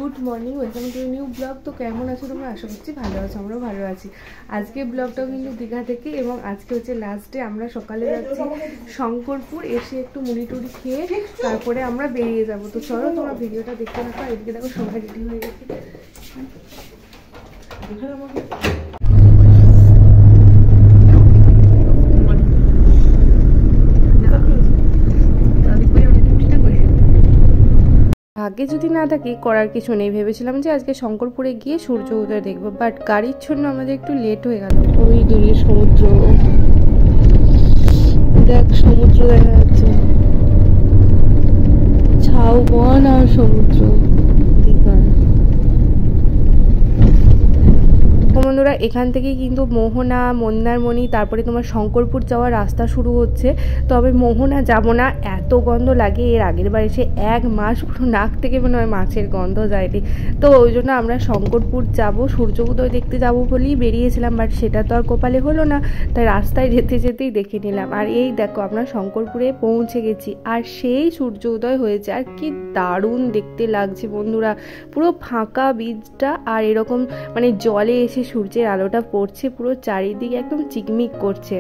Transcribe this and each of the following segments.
Good morning, welcome to new blog. তো কেমন আছো তোমরা? আশা করছি ভালো আছো, আমরাও ভালো আছি। আজকে ব্লগটাও কিন্তু দীঘা থেকে, এবং আজকে হচ্ছে লাস্ট ডে। আমরা সকালে যাচ্ছি শঙ্করপুর, এসে একটু মুড়ি টুড়ি খেয়ে তারপরে আমরা বেরিয়ে যাবো। তো চলো তোমরা ভিডিওটা দেখতে থাকো। এদিকে দেখো সবাই রেডি হয়ে গেছে। ভাগ্যে যদি না থাকে করার কিছু নেই। ভেবেছিলাম যে আজকে শঙ্করপুরে গিয়ে সূর্য উদয় দেখবো, বাট গাড়ির জন্য আমাদের একটু লেট হয়ে গেল। ওই দূরে সমুদ্র, দেখ সমুদ্র দেখা যাচ্ছে, ঝাউবন আর সমুদ্র। বন্ধুরা, এখান থেকে কিন্তু মোহনা, মন্দারমণি, তারপরে তোমার শঙ্করপুর যাওয়ার রাস্তা শুরু হচ্ছে। তবে মোহনা যাব না, এত গন্ধ লাগে। এর আগের বার এসে 1 মাস পুরো নাক থেকে মনে হয় মাছের গন্ধ যায়নি। তো ওই জন্য আমরা শঙ্করপুর যাব, সূর্য উদয় দেখতে যাব বলেই বেরিয়েছিলাম, বাট সেটা তো আর কপালে হলো না। তাই রাস্তায় যেতে যেতেই দেখে নিলাম। আর এই দেখো আমরা শঙ্করপুরে পৌঁছে গেছি, আর সেই সূর্য উদয় হয়েছে। আর কি দারুণ দেখতে লাগছে বন্ধুরা, পুরো ফাঁকা বীজটা, আর এরকম মানে জলে এসে সূর্যের আলোটা পড়ছে, পুরো চারিদিকে একদম চিকমিক করছে।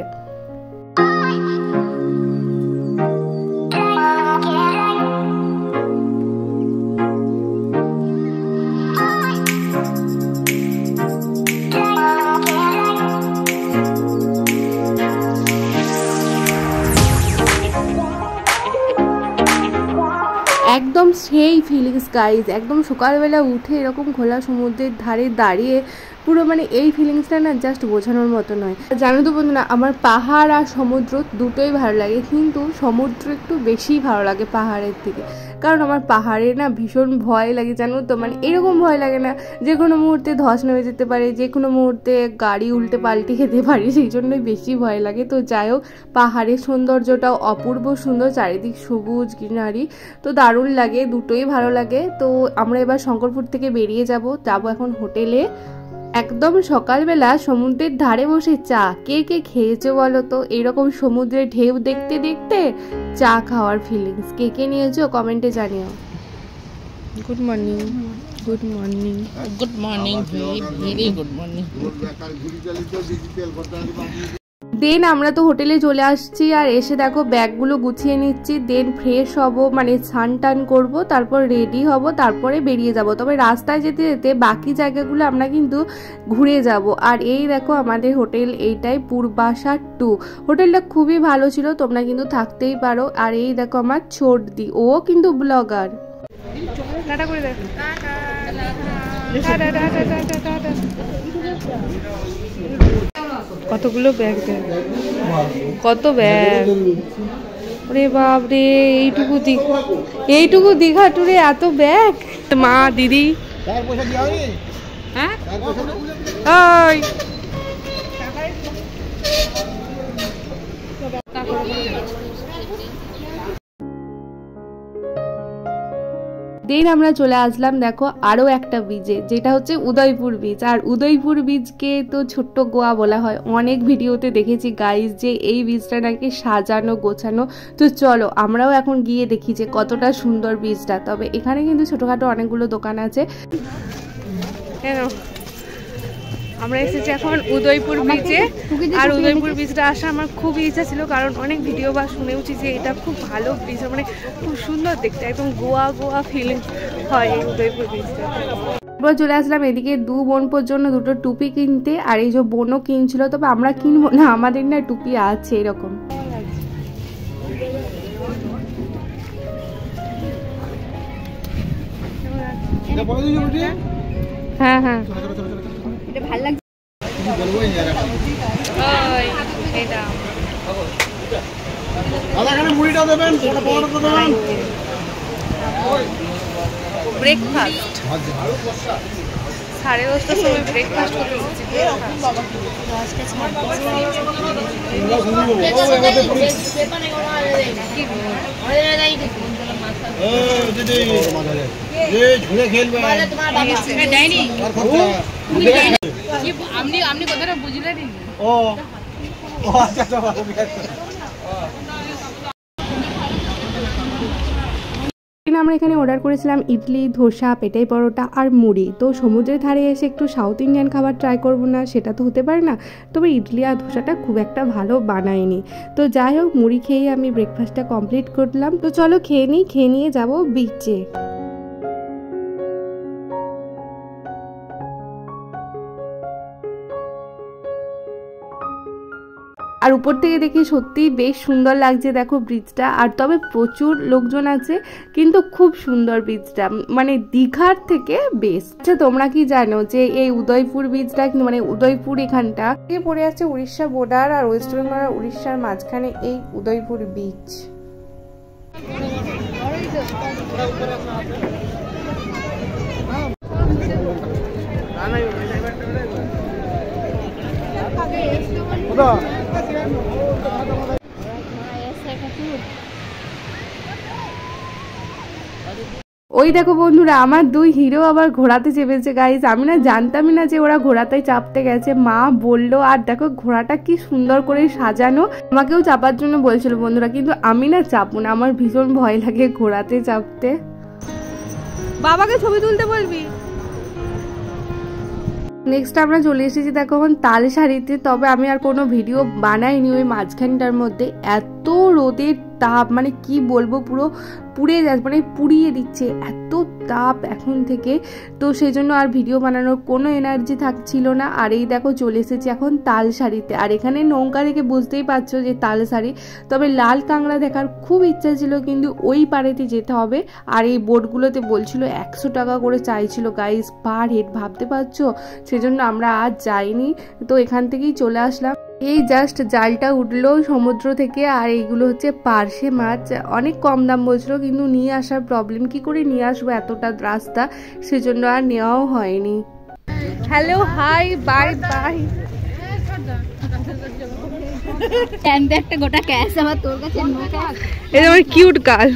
একদম সেই ফিলিংস গাইজ, একদম সকালবেলা উঠে এরকম খোলা সমুদ্রের ধারে দাঁড়িয়ে পুরো মানে এই ফিলিংসটা না জাস্ট বোঝানোর মতো নয়। জানো তো বন্ধুরা, আমার পাহাড় আর সমুদ্র দুটোই ভালো লাগে, কিন্তু সমুদ্র একটু বেশি ভালো লাগে পাহাড়ের থেকে। কারণ আমার পাহাড়ে না ভীষণ ভয় লাগে, জানো তো। মানে এরকম ভয় লাগে না, যে কোনো মুহূর্তে ধস নেমে যেতে পারে, যে কোনো মুহূর্তে গাড়ি উল্টে পাল্টে খেতে পারে, সেই জন্যই বেশি ভয় লাগে। তো যাই হোক, পাহাড়ের সৌন্দর্যটাও অপূর্ব সুন্দর, চারিদিক সবুজ গ্রিনারি, তো দারুণ লাগে, দুটোই ভালো লাগে। তো আমরা এবার শঙ্করপুর থেকে বেরিয়ে যাব এখন হোটেলে। একদম সকালবেলা সমুদ্রের ধারে বসে চা কে কে খেয়েছো বলো তো? এইরকম সমুদ্রের ঢেউ দেখতে দেখতে চা খাওয়ার ফিলিংস কে কে নিয়েছো কমেন্টে জানিও। Good morning, good morning, good morning, very good morning. Then আমরা তো হোটেলে চলে আসছি, আর এসে দেখো ব্যাগগুলো গুছিয়ে নিচ্ছি। দেন ফ্রেশ হব, মানে স্নান টান করবো, তারপর রেডি হব, তারপরে বেরিয়ে যাব। তবে রাস্তায় যেতে যেতে বাকি জায়গাগুলো আমরা কিন্তু ঘুরে যাব। আর এই দেখো আমাদের হোটেল, এইটাই পূর্বাশা 2। হোটেলটা খুবই ভালো ছিল, তোমরা কিন্তু থাকতেই পারো। আর এই দেখো আমার ছোটদি, ও কিন্তু ব্লগার। টাটা করে দেখো, কতগুলো ব্যাগ দেয়, কত ব্যাগ, ওরে বাপ রে। এইটুকু দীঘা টুরে এত ব্যাগ। মা, দিদি, হ্যাঁ ওই দেন আমরা চলে আসলাম দেখো আরও একটা বীজে, যেটা হচ্ছে উদয়পুর বীজ। আর উদয়পুর বীজকে তো ছোট্ট গোয়া বলা হয়। অনেক ভিডিওতে দেখেছি গাইজ যে এই বীজটা নাকি সাজানো গোছানো। তো চলো আমরাও এখন গিয়ে দেখি যে কতটা সুন্দর বীজটা। তবে এখানে কিন্তু ছোটোখাটো অনেকগুলো দোকান আছে। আমরা এসেছি এখন উদয়পুর বীচে। আর উদয়পুর বীচটা আসা আমার খুবই ইচ্ছা ছিল, কারণ অনেক ভিডিও বা শুনেওছি যে এটা খুব ভালো বীচ, মানে খুব সুন্দর দেখতে, একদম গোয়া গোয়া ফিলিংস হয় এই উদয়পুর বীচটা। এবার চলে আসলাম এদিকে 2 বোন পর্যন্ত 2টো টুপি কিনতে। আর এই যে বোনও কিনছিল, তবে আমরা কিনবো না, আমাদের না টুপি আছে এরকম। হ্যাঁ হ্যাঁ, এটা ভালো লাগছে। ব্রেকফাস্ট 10:30টার সময় ব্রেকফাস্ট করতে এসেছি। আপনি কথাটা বুঝলেন? ও আচ্ছা, আমরা এখানে অর্ডার করেছিলাম ইডলি, ধোসা, পেটাই পরোটা আর মুড়ি। তো সমুদ্রের ধারে এসে একটু সাউথ ইন্ডিয়ান খাবার ট্রাই করবো না, সেটা তো হতে পারে না। তবে ইডলি আর ধোসাটা খুব একটা ভালো বানায়নি। তো যাই হোক, মুড়ি খেয়ে আমি ব্রেকফাস্টটা কমপ্লিট করলাম। তো চলো খেয়ে নিই, খেয়ে নিয়ে যাবো বিচে। আর উপর থেকে দেখি সত্যিই বেশ সুন্দর লাগছে, দেখো ব্রিজটা। আর তবে প্রচুর লোকজন আছে, কিন্তু খুব সুন্দর ব্রিজটা, মানে দীঘার থেকে বেস্ট। আচ্ছা, তোমরা কি জানো যে এই উদয়পুর ব্রিজটা, মানে উদয়পুর এখানটা পড়ে আছে উড়িষ্যা বর্ডার, আর ওয়েস্ট বেঙ্গল আর উড়িষ্যার মাঝখানে এই উদয়পুর বিচ। ওই দেখো বন্ধুরা, আমার দুই হিরো আবার ঘোড়াতে চেপেছে গাইজ। আমি না জানতামই না যে ওরা ঘোড়াতে চাপতে গেছে, মা বললো। আর দেখো ঘোড়াটা কি সুন্দর করে সাজানো, আমাকেও চাপার জন্য বলছিল বন্ধুরা, কিন্তু আমি না চাপবো না, আমার ভীষণ ভয় লাগে ঘোড়াতে চাপতে। বাবাকে ছবি তুলতে বলবি। নেক্সট আমরা চলে এসেছি দেখো এখন তালসারিতে। তবে আমি আর কোনো ভিডিও বানাইনি ওই মাঝখানটার মধ্যে। এত রোদের তাপ, মানে কি বলবো, পুরো পুড়ে যাচ্ছে, মানে পুড়িয়ে দিচ্ছে এত তাপ এখন থেকে। তো সেই জন্য আর ভিডিও বানানোর কোনো এনার্জি থাকছিল না। আর এই দেখো চলে এসেছি এখন তালসারিতে। আর এখানে নৌকা দেখে বুঝতেই পারছো যে তালসারি। তবে লাল কাঁকড়া দেখার খুব ইচ্ছা ছিল, কিন্তু ওই পাড়েতে যেতে হবে। আর এই বোটগুলোতে বলছিল 100 টাকা করে চাইছিল গাইস পার হেড, ভাবতে পারছো। সেজন্য আমরা আজ যাইনি, তো এখান থেকেই চলে আসলাম। এই জাস্ট জালটা উঠলো সমুদ্র থেকে। আর এইগুলো হচ্ছে পার্শে মাছ, অনেক কম দাম বলছিল, কিন্তু নিয়ে আসার প্রবলেম, কি করে নিয়ে আসবো এতটা রাস্তা, সেজন্য আর নেওয়াও হয়নি। Hello, hi, bye bye. একটা গোটা ক্যাশ আমার তোর কাছে, এই আমার কিউট গার্ল।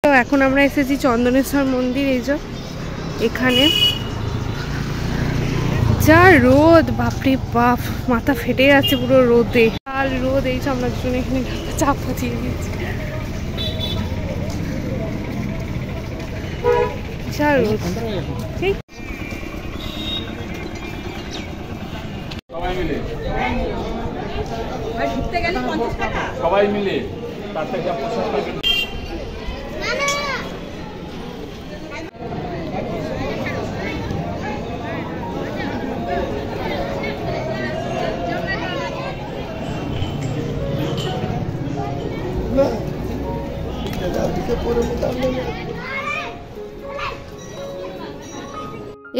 তো এখন আমরা এসেছি চন্দনেশ্বর মন্দির। এই যে এখানে যা রোদ, বাপরে বাপ, মাথা ফেটে যাচ্ছে পুরো রোদে। আর রোদ, এই আমরা জন্য এখানে চাপা দিয়ে দিয়েছি। যা রোদ, ঠিক। সবাই মিলে তার থেকে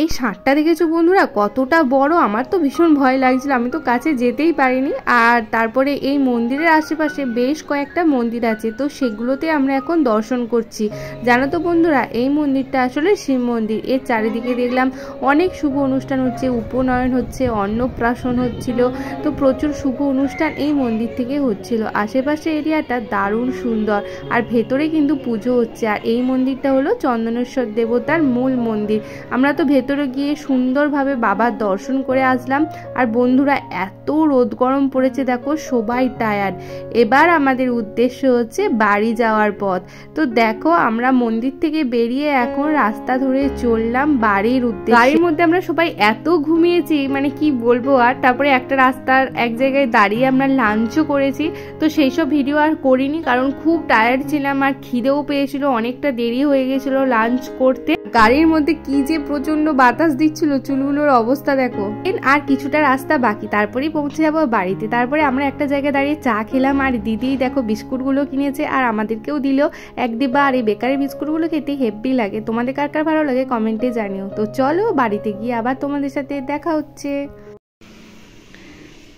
এই ষাঁড়টা দেখেছো বন্ধুরা কতটা বড়, আমার তো ভীষণ ভয় লাগছিল, আমি তো কাছে যেতেই পারিনি। আর তারপরে এই মন্দিরের আশেপাশে বেশ কয়েকটা মন্দির আছে, তো সেগুলোতে আমরা এখন দর্শন করছি। জানো তো বন্ধুরা, এই মন্দিরটা আসলে শিব মন্দির। এর চারিদিকে দেখলাম অনেক শুভ অনুষ্ঠান হচ্ছে, উপনয়ন হচ্ছে, অন্নপ্রাশন হচ্ছিল, তো প্রচুর শুভ অনুষ্ঠান এই মন্দির থেকে হচ্ছিল। আশেপাশে এরিয়াটা দারুণ সুন্দর, আর ভেতরে কিন্তু পুজো হচ্ছে। আর এই মন্দিরটা হলো চন্দনেশ্বর দেবতার মূল মন্দির। আমরা তো ভেতরে গিয়ে সুন্দরভাবে বাবার দর্শন করে আসলাম। আর বন্ধুরা, এত রোদ গরম পড়েছে দেখো, সবাই টায়ার্ড। এবার আমাদের উদ্দেশ্য হচ্ছে বাড়ি যাওয়ার পথ। তো দেখো আমরা মন্দির থেকে বেরিয়ে এখন রাস্তা ধরে চললাম বাড়ির উদ্দেশ্যে। গাড়ির মধ্যে আমরা সবাই এত ঘুমিয়েছি, মানে কি বলবো। আর তারপরে একটা রাস্তার এক জায়গায় দাঁড়িয়ে আমরা লাঞ্চও করেছি। তো সেই সব ভিডিও আর করিনি, কারণ খুব টায়ার্ড ছিলাম আর খিদেও পেয়েছিল, অনেকটা দেরি হয়ে গেছিল লাঞ্চ করতে। গাড়ির মধ্যে কি যে প্রচন্ড বাতাস দিচ্ছিল, চুলগুলোর অবস্থা দেখো। আর কিছুটা রাস্তা বাকি, তারপরেই পৌঁছে যাবো বাড়িতে। তারপরে আমরা একটা জায়গায় দাঁড়িয়ে চা খেলাম, আর দিদি দেখো বিস্কুটগুলো কিনেছে আর আমাদেরকেও দিল এক ডিব্বা। আর এই বেকারি বিস্কুটগুলো খেতে হেভি লাগে। তোমাদের কার কার ভালো লাগে কমেন্টে জানিও। তো চলো বাড়িতে গিয়ে আবার তোমাদের সাথে দেখা হচ্ছে।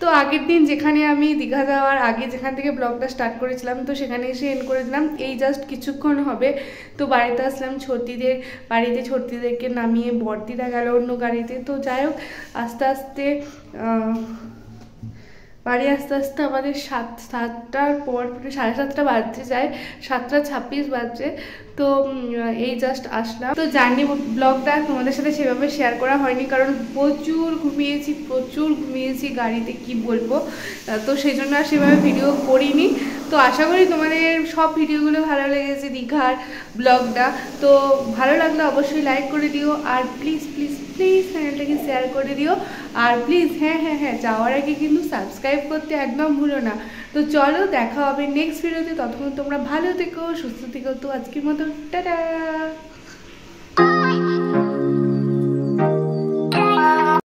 তো আগের দিন যেখানে আমি দীঘা যাওয়ার আগে যেখান থেকে ব্লগটা স্টার্ট করেছিলাম, তো সেখানে এসে এন্ড করে দিলাম। এই জাস্ট কিছুক্ষণ হবে তো বাড়িতে আসলাম ছর্দিদের বাড়িতে। ছর্দিদেরকে নামিয়ে বর্দিরা গেল অন্য গাড়িতে। তো যাই হোক, আস্তে আস্তে বাড়ি আসতে আসতে আমাদের সাতটার পর 7:30 বাজতে যায়, 7:26 বাজছে। তো এই জাস্ট আসলাম। তো জার্নি ব্লগটা তোমাদের সাথে সেভাবে শেয়ার করা হয়নি, কারণ প্রচুর ঘুমিয়েছি গাড়িতে, কি বলবো। তো সেই জন্য আর সেভাবে ভিডিও করিনি। তো তো আশা করি তোমাদের সব ভিডিওগুলো ভালো লেগেছে, দীঘার ব্লগটা। তো ভালো লাগলে অবশ্যই লাইক করে দিও, আর প্লিজ প্লিজ প্লিজ চ্যানেলটাকে শেয়ার করে দিও, আর প্লিজ হ্যাঁ হ্যাঁ হ্যাঁ যাওয়ার আগে কিন্তু সাবস্ক্রাইব করতে একদম ভুলো না। তো চলো দেখা হবে নেক্সট ভিডিওতে, ততক্ষণ তোমরা ভালো থেকো, সুস্থ থেকো। তো আজকের মতো টাটা।